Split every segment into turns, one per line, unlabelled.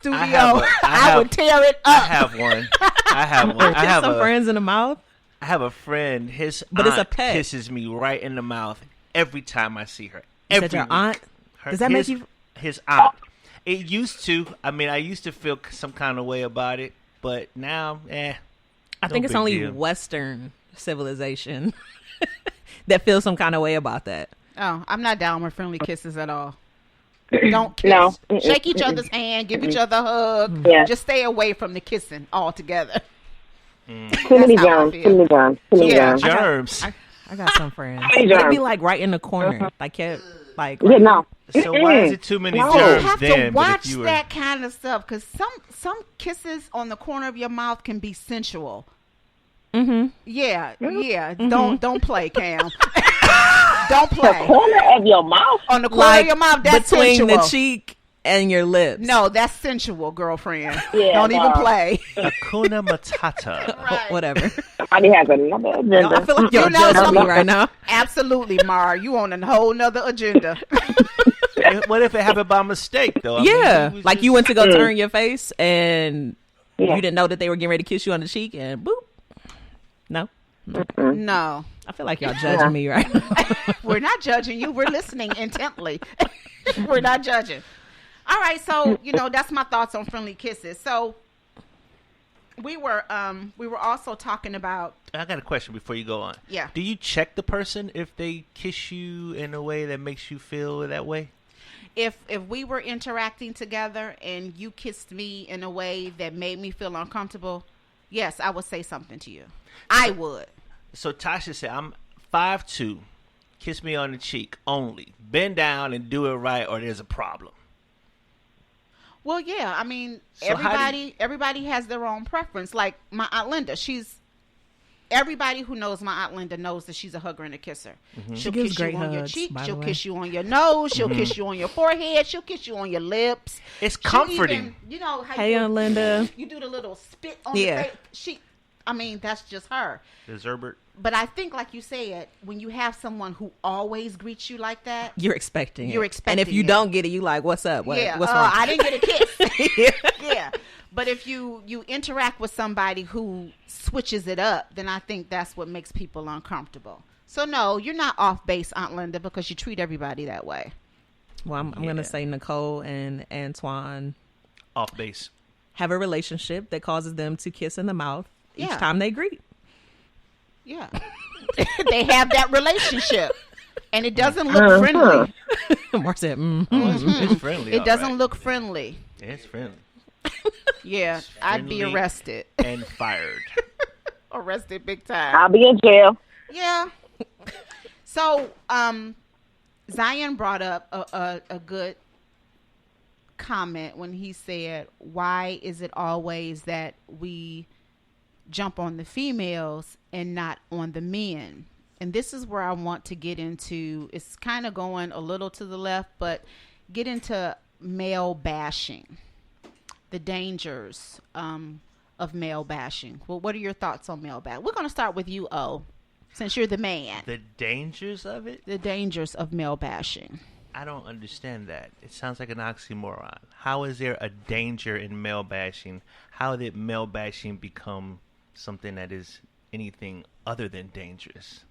studio, I would tear it up.
I have one. I have
some friends in the mouth.
I have a friend.
But it's a pet.
Kisses me right in the mouth every time I see her.
Is that your aunt? Does that make you?
His aunt. It used to. I mean, I used to feel some kind of way about it, but now,
I think it's only Western civilization that feels some kind of way about that.
Oh, I'm not down with friendly kisses at all. Don't kiss.
No.
Shake each other's hand, give each other a hug.
Yeah.
Just stay away from the kissing altogether.
Too many germs.
Germs.
I got some friends.
Hey,
They'd
germs.
be like right in the corner, like
Yeah, no.
So why is it too many
No.
germs
You have
then?
to
but
watch
if you were-
that kind of stuff because some kisses on the corner of your mouth can be sensual.
Mm-hmm.
Yeah.
Mm-hmm.
Don't play, Cam. Don't
The
play
corner of your mouth.
on the corner of your mouth. That's
between
sensual.
the cheek and your lips.
No, that's sensual, girlfriend.
Yeah,
Don't even
no.
play.
Hakuna Matata.
Right.
Whatever.
Somebody has another agenda.
I feel like you're
You know
judging me
something-
right now.
Absolutely, Mar. You on a whole nother agenda.
What if it happened by mistake though? I
Yeah,
mean, he was
like
just-
you went to go turn your face and
Yeah.
you didn't know that they were getting ready to kiss you on the cheek and boop. No,
No,
I feel like y'all judging me right now.
we're not judging you. We're listening intently. We're not judging. All right, so that's my thoughts on friendly kisses. So we were also talking about.
I got a question before you go on.
Yeah.
Do you check the person if they kiss you in a way that makes you feel that way?
If we were interacting together and you kissed me in a way that made me feel uncomfortable, yes, I would say something to you. I would.
So Tasha said, I'm 5'2", kiss me on the cheek only. Bend down and do it right or there's a problem.
Well, yeah, I mean,
So how do
everybody has their own preference. Like my Aunt Linda, everybody who knows my Aunt Linda knows that she's a hugger and a kisser. She'll
gives
kiss you
great
on your
hugs,
cheek.
by the
She'll
way.
kiss you on your nose. She'll kiss you on your forehead. She'll kiss you on your lips.
It's
She'll
comforting.
even, how
Hey,
you,
Aunt Linda.
you do the little spit on
Yeah.
the face. That's just her.
The Zerbert.
But I think, like you said, when you have someone who always greets you like that,
You're expecting it.
You're
And if
expecting
you
it.
don't get it, you like, what's up? What's wrong?
I didn't get a kiss.
Yeah.
Yeah. But if you interact with somebody who switches it up, then I think that's what makes people uncomfortable. So no, you're not off base, Aunt Linda, because you treat everybody that way.
Well, I'm going to say Nicole and Antoine
Off base.
have a relationship that causes them to kiss in the mouth each
Yeah.
time they greet.
Yeah. They have that relationship. And it doesn't look friendly.
Mark said,
It's friendly.
It
all
doesn't
right.
look friendly.
It's friendly.
Yeah. I'd be
Friendly
arrested.
and fired.
Arrested big time.
I'll be in jail.
Yeah. So, Zion brought up a good comment when he said, why is it always that we jump on the females and not on the men? And this is where I want to get into, it's kind of going a little to the left, but get into male bashing, the dangers of male bashing. Well, what are your thoughts on male bashing? We're going to start with you, O, since you're the man.
The dangers of it?
The dangers of male bashing.
I don't understand that. It sounds like an oxymoron. How is there a danger in male bashing? How did male bashing become something that is anything other than dangerous?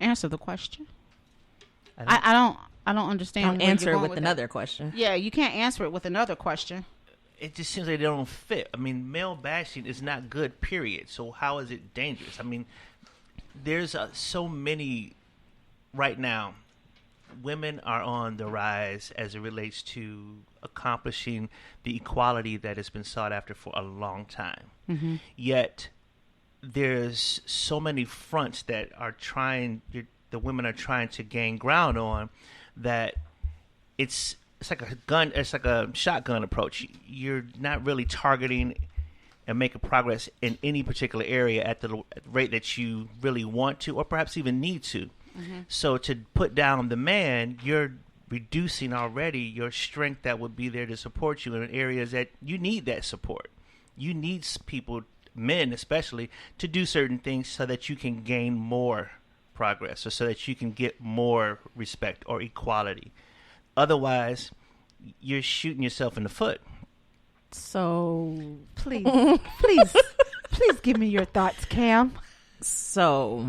Answer the question.
I
I don't understand.
Don't
where
answer
you're
it
going
with
that.
another question.
Yeah, you can't answer it with another question.
It just seems like they don't fit. I mean, male bashing is not good, period. So how is it dangerous? I mean, there's so many right now. Women are on the rise as it relates to accomplishing the equality that has been sought after for a long time.
Mm-hmm.
Yet there's so many fronts that are the women are trying to gain ground on that it's like a shotgun approach. You're not really targeting and making progress in any particular area at the rate that you really want to or perhaps even need to. Mm-hmm. So to put down the man, you're reducing already your strength that would be there to support you in areas that you need that support. You need people, men especially, to do certain things so that you can gain more progress or so that you can get more respect or equality. Otherwise, you're shooting yourself in the foot.
So
Please, please, please give me your thoughts, Cam.
So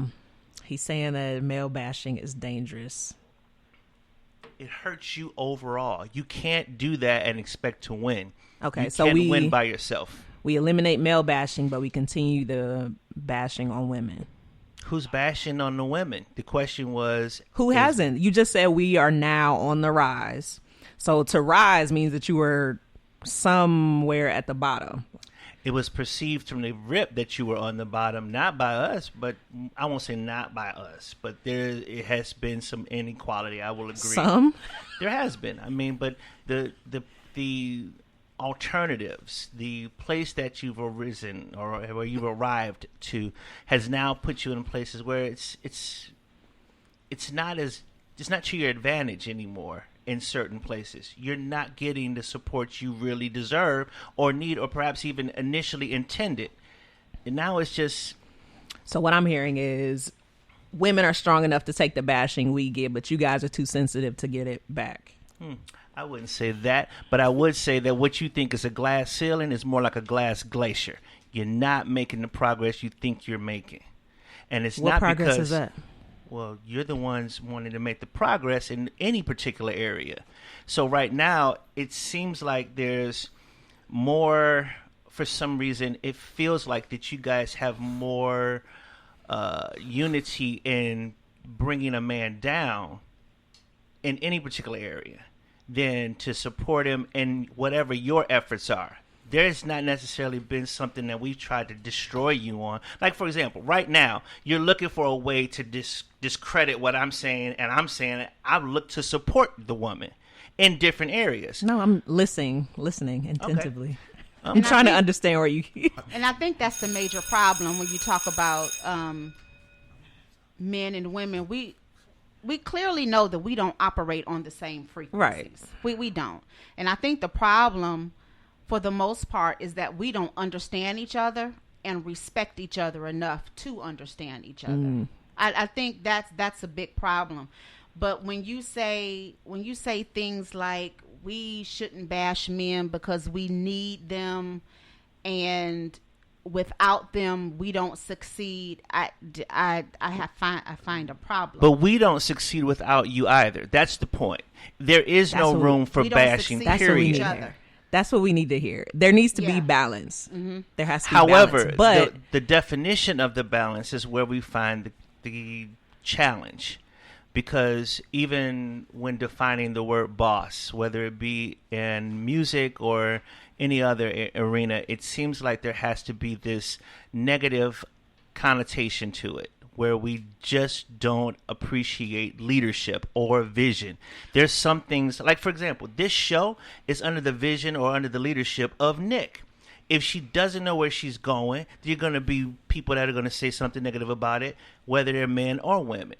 he's saying that male bashing is dangerous.
It hurts you overall. You can't do that and expect to win.
Okay,
you
so
can't
we
win by yourself.
We eliminate male bashing, but we continue the bashing on women.
Who's bashing on the women? The question was...
Who hasn't? You just said we are now on the rise. So to rise means that you were somewhere at the bottom.
It was perceived from the rip that you were on the bottom, not by us, but I won't say not by us, but it has been some inequality. I will agree.
Some?
There has been. I mean, but the alternatives, the place that you've arisen or where you've arrived to, has now put you in places where it's not to your advantage anymore. In certain places, you're not getting the support you really deserve or need, or perhaps even initially intended. And now it's just...
So what I'm hearing is women are strong enough to take the bashing we get, but you guys are too sensitive to get it back.
I wouldn't say that, but I would say that what you think is a glass ceiling is more like a glass glacier. You're not making the progress you think you're making. And it's
what
not
progress
because...
is that?
Well, you're the ones wanting to make the progress in any particular area. So right now, it seems like there's more, for some reason, it feels like that you guys have more unity in bringing a man down in any particular area than to support him in whatever your efforts are. There's not necessarily been something that we've tried to destroy you on. Like, for example, right now, you're looking for a way to discredit what I'm saying, and I'm saying I look to support the woman in different areas.
No, I'm listening attentively.
Okay.
I'm trying to understand where you...
And I think that's the major problem when you talk about men and women. We clearly know that we don't operate on the same frequencies.
Right.
We don't. And I think the problem... for the most part, is that we don't understand each other and respect each other enough to understand each other. I think that's a big problem. But when you say things like we shouldn't bash men because we need them, and without them we don't succeed, I find a problem.
But we don't succeed without you either. That's the point. There is no room for bashing. Period.
That's what we need to hear. There needs to be balance. Mm-hmm. There has to be
However,
balance. But
the definition of the balance is where we find the challenge. Because even when defining the word boss, whether it be in music or any other arena, it seems like there has to be this negative connotation to it, where we just don't appreciate leadership or vision. There's some things, like, for example, this show is under the vision or under the leadership of Nick. If she doesn't know where she's going, there are going to be people that are going to say something negative about it, whether they're men or women.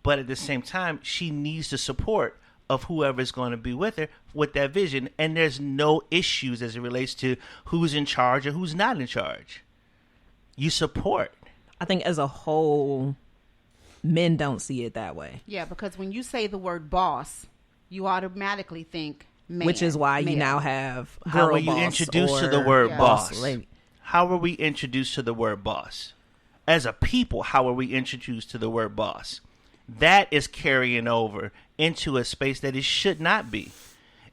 But at the same time, she needs the support of whoever's going to be with her with that vision. And there's no issues as it relates to who's in charge or who's not in charge. You support.
I think as a whole, men don't see it that way.
Yeah, because when you say the word boss, you automatically think man.
Which is why you now have girl
How were you
boss
introduced to
or
the word boss?
lady.
How were we introduced to the word boss? As a people, how are we introduced to the word boss? That is carrying over into a space that it should not be.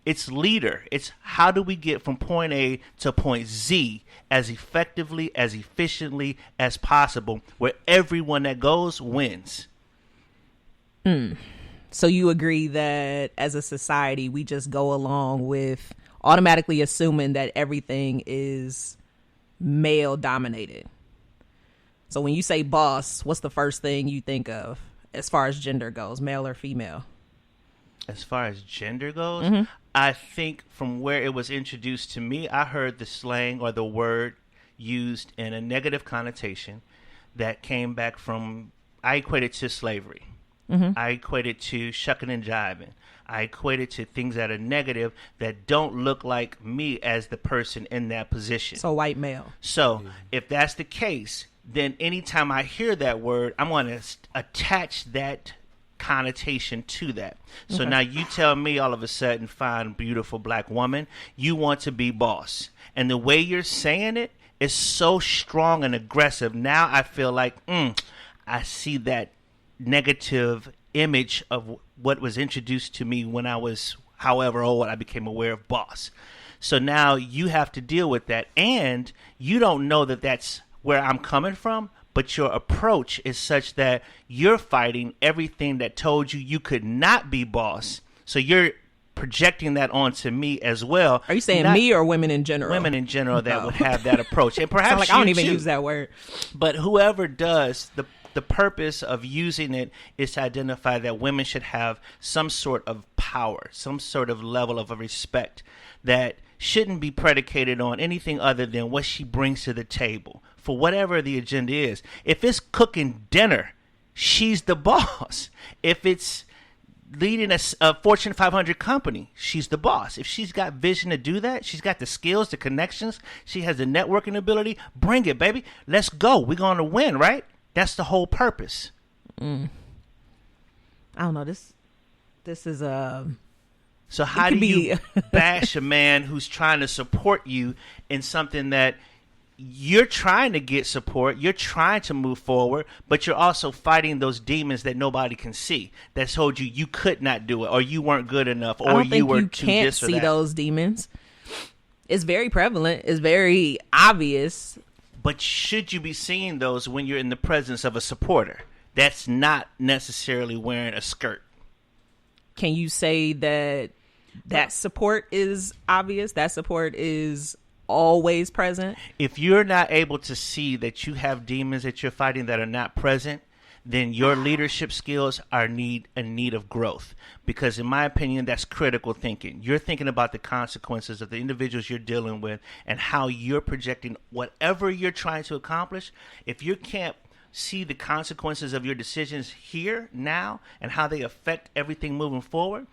It's leader. It's how do we get from point A to point Z as effectively, as efficiently as possible, where everyone that goes wins.
So you agree that as a society, we just go along with automatically assuming that everything is male dominated. So when you say boss, what's the first thing you think of as far as gender goes, male or female?
As far as gender goes, I think from where it was introduced to me, I heard the slang or the word used in a negative connotation that came back from, I equate it to slavery. I equate it to shucking and jiving. I equate it to things that are negative that don't look like me as the person in that position.
So white male.
So if that's the case, then anytime I hear that word, I'm going to attach that connotation to that. So now you tell me all of a sudden, fine, beautiful black woman, you want to be boss. And the way you're saying it is so strong and aggressive. Now I feel like, I see that negative image of what was introduced to me when I was however old I became aware of boss. So now you have to deal with that. And you don't know that that's where I'm coming from, but your approach is such that you're fighting everything that told you could not be boss. So you're projecting that onto me as well.
Are you saying me or women in general?
Women in general that would have that approach. And perhaps
like I don't even use that word.
But whoever does, the purpose of using it is to identify that women should have some sort of power, some sort of level of respect that shouldn't be predicated on anything other than what she brings to the table for whatever the agenda is. If it's cooking dinner, she's the boss. If it's leading a Fortune 500 company, she's the boss. If she's got vision to do that, she's got the skills, the connections, she has the networking ability, bring it, baby. Let's go. We're going to win, right? That's the whole purpose.
I don't know. This is
So how do you bash a man who's trying to support you in something that you're trying to get support, you're trying to move forward, but you're also fighting those demons that nobody can see that told you could not do it, or you weren't good enough, or you were too this or that.
See those demons. It's very prevalent. It's very obvious.
But should you be seeing those when you're in the presence of a supporter that's not necessarily wearing a skirt?
Can you say that support is obvious? That support is always present?
If you're not able to see that you have demons that you're fighting that are not present, then your leadership skills are in need of growth. Because in my opinion, that's critical thinking. You're thinking about the consequences of the individuals you're dealing with and how you're projecting whatever you're trying to accomplish. If you can't see the consequences of your decisions here, now, and how they affect everything moving forward,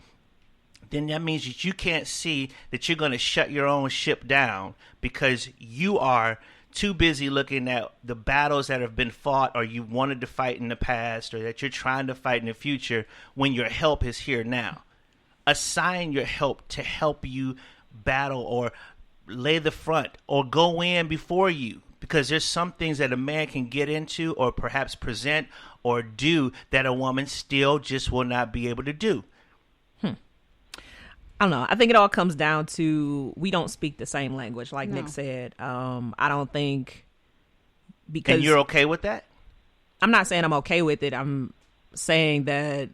then that means that you can't see that you're going to shut your own ship down because you are too busy looking at the battles that have been fought or you wanted to fight in the past or that you're trying to fight in the future when your help is here now. Assign your help to help you battle or lay the front or go in before you, because there's some things that a man can get into or perhaps present or do that a woman still just will not be able to do.
I don't know. I think it all comes down to we don't speak the same language, like Nick said. I don't think because...
And you're okay with that?
I'm not saying I'm okay with it. I'm saying that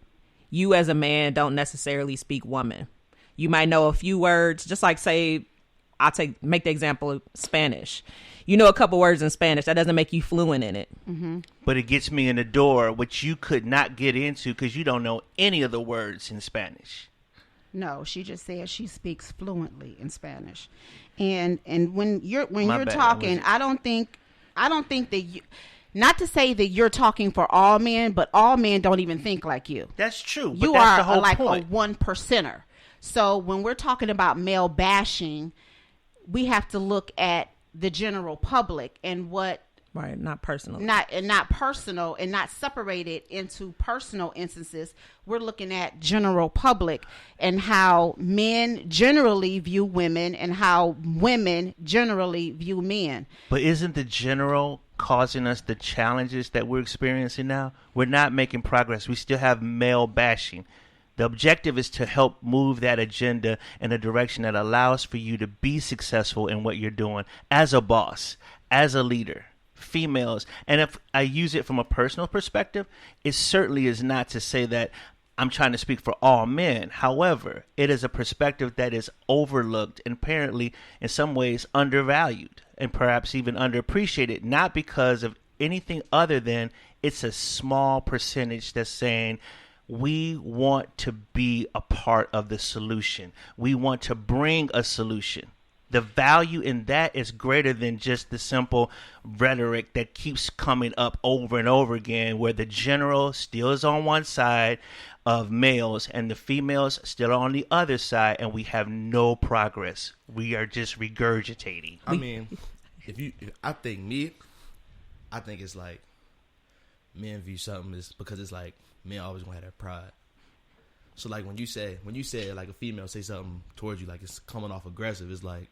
you as a man don't necessarily speak woman. You might know a few words, just like say, make the example of Spanish. You know a couple words in Spanish. That doesn't make you fluent in it.
Mm-hmm.
But it gets me in the door, which you could not get into because you don't know any of the words in Spanish.
No, she just said she speaks fluently in Spanish, and when you're talking, I don't think that you, not to say that you're talking for all men, but all men don't even think like you.
That's true. But
You
that's
are
the whole
like
point.
a 1%er. So when we're talking about male bashing, we have to look at the general public and what.
Right, not personal.
Not personal and not separated into personal instances. We're looking at general public and how men generally view women and how women generally view men.
But isn't the general causing us the challenges that we're experiencing now? We're not making progress. We still have male bashing. The objective is to help move that agenda in a direction that allows for you to be successful in what you're doing as a boss, as a leader. Females, and if I use it from a personal perspective, it certainly is not to say that I'm trying to speak for all men. However, it is a perspective that is overlooked and apparently in some ways undervalued and perhaps even underappreciated, not because of anything other than it's a small percentage that's saying we want to be a part of the solution. We want to bring a solution. The value in that is greater than just the simple rhetoric that keeps coming up over and over again, where the general still is on one side of males and the females still are on the other side, and we have no progress. We are just regurgitating.
I mean, I think it's like men view something as because it's like men always gonna have that pride. So like when you say like a female say something towards you like it's coming off aggressive, it's like